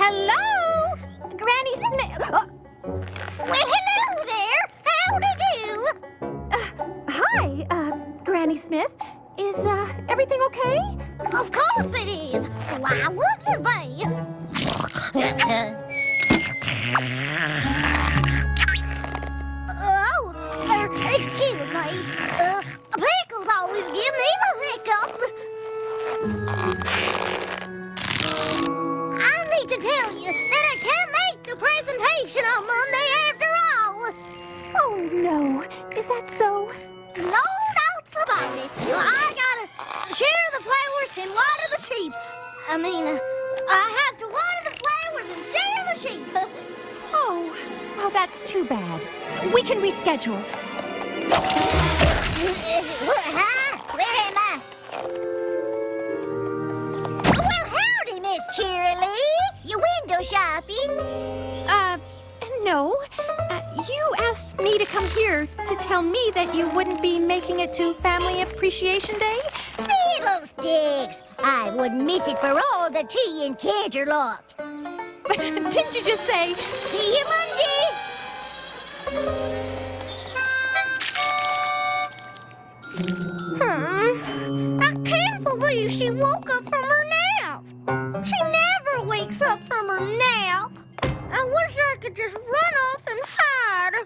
Hello? Granny Smith. Well, hello there. Howdy do. Hi, Granny Smith. Is, everything okay? Of course it is. Why wouldn't it be? Excuse me. Pickles always give me the hiccups. I need to tell you that I can't make a presentation on Monday after all. Oh, no. Is that so? No doubts about it. I gotta share the flowers and water the sheep. I have to water the flowers and share the sheep. Oh, well, that's too bad. We can reschedule. Where am I? Well, howdy, Miss Cheerilee. You window shopping? No. You asked me to come here to tell me that you wouldn't be making it to Family Appreciation Day? Fiddlesticks! I wouldn't miss it for all the tea and Canterlot. But didn't you just say... See you Monday! I can't believe she woke up from her nap. She never wakes up from her nap. I wish I could just run off and hide.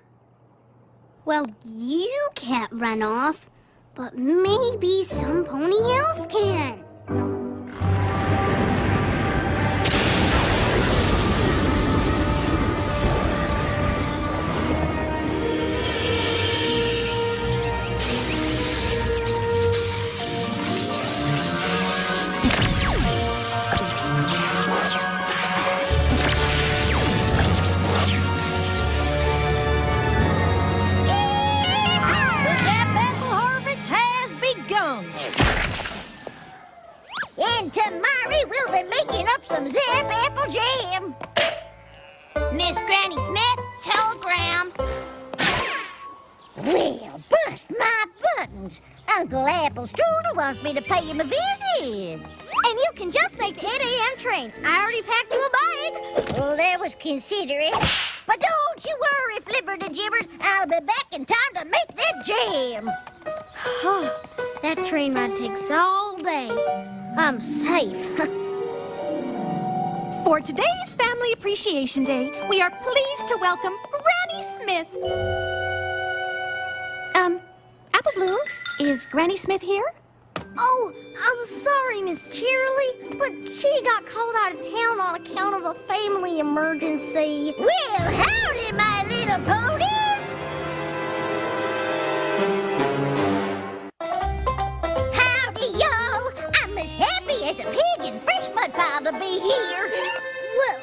Well, you can't run off, but maybe some pony else can. And tomorrow we'll be making up some zap apple jam. Miss Granny Smith, telegram. Well, bust my buttons. Uncle Apple Strudel wants me to pay him a visit. And you can just make the 8 a.m. train. I already packed you a bag. Well, that was considerate. But don't you worry, Flipper the Gibber. I'll be back in time to make that jam. That train ride takes all day. I'm safe. For today's Family Appreciation Day, we are pleased to welcome Granny Smith. Apple Blue, is Granny Smith here? Oh, I'm sorry, Miss Cheerilee, but she got called out of town on account of a family emergency. Well, howdy, my little ponies! Howdy, y'all! I'm as happy as a pig in fresh mud pile to be here. Well,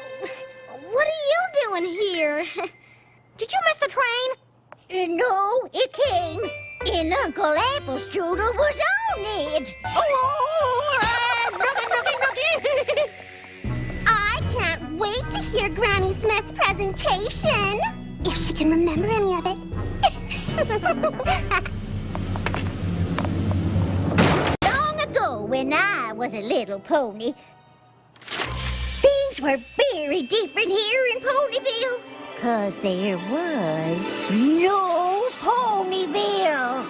what are you doing here? Did you miss the train? No, it came. And Uncle Apple Strudel was on it. I can't wait to hear Granny Smith's presentation. If she can remember any of it. Long ago, when I was a little pony, things were very different here in Ponyville. 'Cause there was no Ponyville.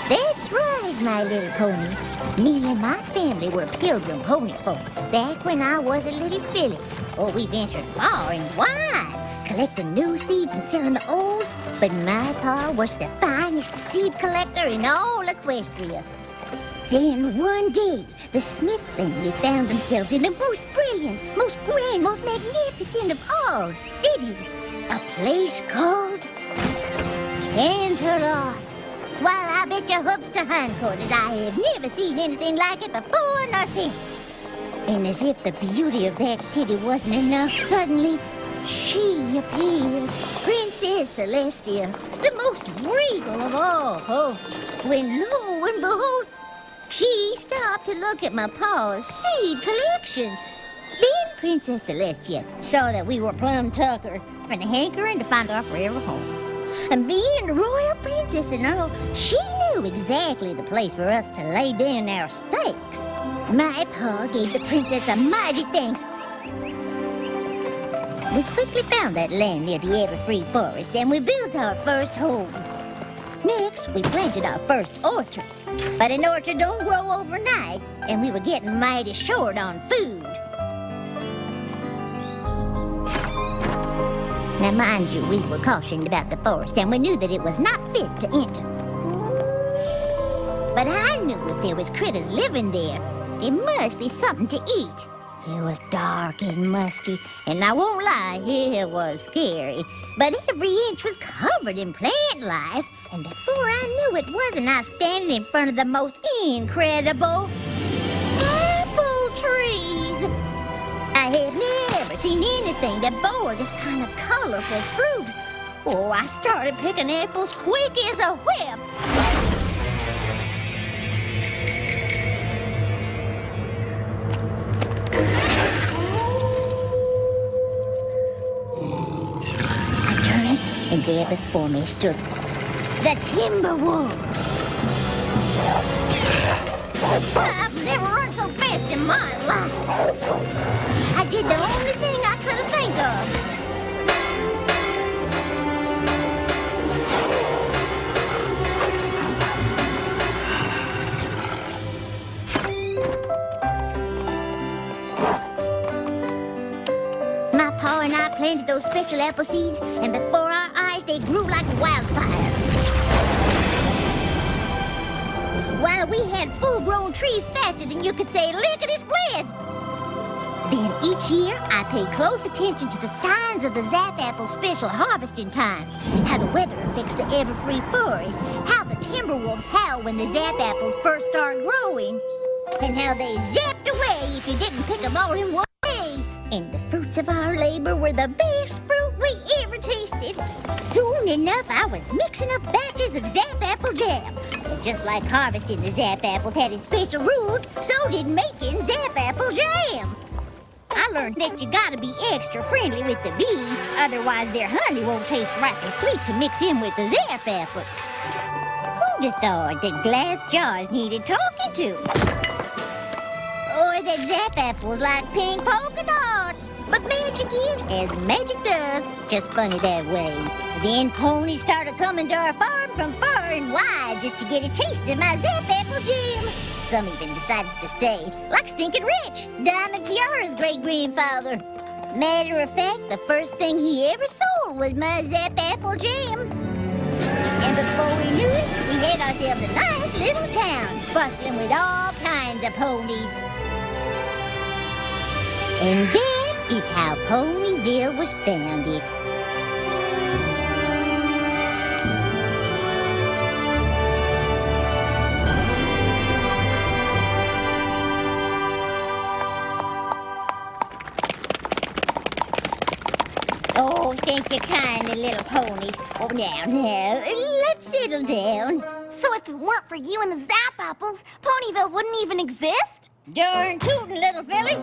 That's right, my little ponies. Me and my family were pilgrim pony folk back when I was a little filly. Oh, we ventured far and wide, collecting new seeds and selling the old. But my pa was the finest seed collector in all Equestria. Then one day, the Smith family found themselves in the most brilliant, most grand, most magnificent of all cities. A place called Canterlot. Why, I bet your hoops to hindquarters I have never seen anything like it before nor since. And as if the beauty of that city wasn't enough, suddenly she appeared, Princess Celestia, the most regal of all hosts, when lo and behold, she stopped to look at my pa's seed collection. Then Princess Celestia saw that we were plumb tucker and hankering to find our forever home. And being the royal princess and all, she knew exactly the place for us to lay down our stakes. My pa gave the princess a mighty thanks We quickly found that land near the Everfree Forest, and we built our first home. Next, we planted our first orchard. But an orchard don't grow overnight, and we were getting mighty short on food. Now, mind you, we were cautioned about the forest, and we knew that it was not fit to enter. But I knew if there was critters living there, there must be something to eat. It was dark and musty, and I won't lie, it was scary. But every inch was covered in plant life, and before I knew it, wasn't I standing in front of the most incredible apple trees? I have never seen anything that bore this kind of colorful fruit. Oh, I started picking apples quick as a whip. And there before me stood the timber wolves. I've never run so fast in my life. I did the only thing I could think of. My pa and I planted those special apple seeds, and before our eyes, they grew like wildfire. While we had full-grown trees faster than you could say lickety-split. Then each year, I paid close attention to the signs of the Zap Apple special harvesting times, how the weather affects the Everfree Forest, how the timber wolves howl when the Zap Apples first start growing, and how they zapped away if you didn't pick them all in one day. And the fruits of our labor were the best fruit we ever tasted. Soon enough, I was mixing up batches of Zap Apple jam. But just like harvesting the Zap Apples had its special rules, so did making Zap Apple jam. I learned that you gotta be extra friendly with the bees, otherwise their honey won't taste rightly sweet to mix in with the Zap Apples. Who'd have thought that glass jars needed talking to? Or that Zap Apples like pink polka dots. But magic is as magic does, just funny that way. Then ponies started coming to our farm from far and wide just to get a taste of my Zap Apple jam. Some even decided to stay, like Stinkin' Rich, Diamond Tiara's great-grandfather. Matter of fact, the first thing he ever sold was my Zap Apple jam. And before we knew it, we had ourselves a nice little town, bustling with all kinds of ponies. And that is how Ponyville was founded. Oh, thank you kindly, little ponies. Oh, now, let's settle down. So if it weren't for you and the Zap Apples, Ponyville wouldn't even exist? Darn tootin', little filly.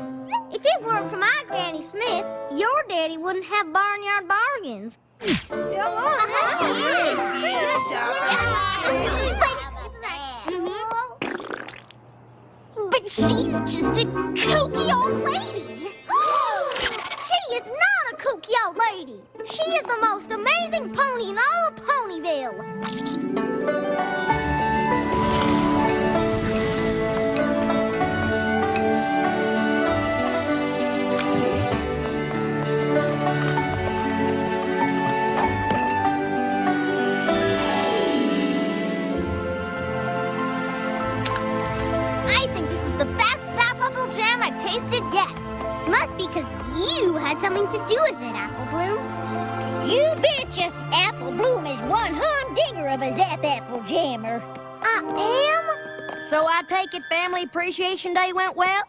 If it weren't for my Granny Smith, your daddy wouldn't have barnyard bargains. But she's just a kooky old lady. She is not a kooky old lady. She is the most amazing pony in all of Ponyville. I think this is the best Zap Apple jam I've tasted yet. Must be because you had something to do with it, Apple Bloom. You betcha. Apple Bloom is one humdinger of a Zap Apple jammer. I am? So I take it Family Appreciation Day went well?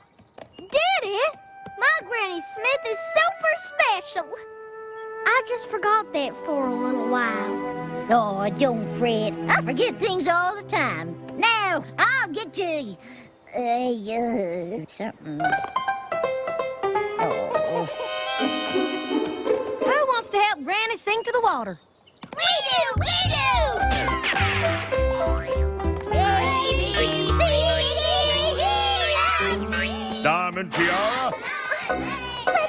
Did it? My Granny Smith is super special. I just forgot that for a little while. Oh, don't fret. I forget things all the time. Now, I'll get you... something... Oh. Who wants to help Granny sing to the water? We do! We do! A, B, C, D, E, F, G. Diamond Tiara? Let's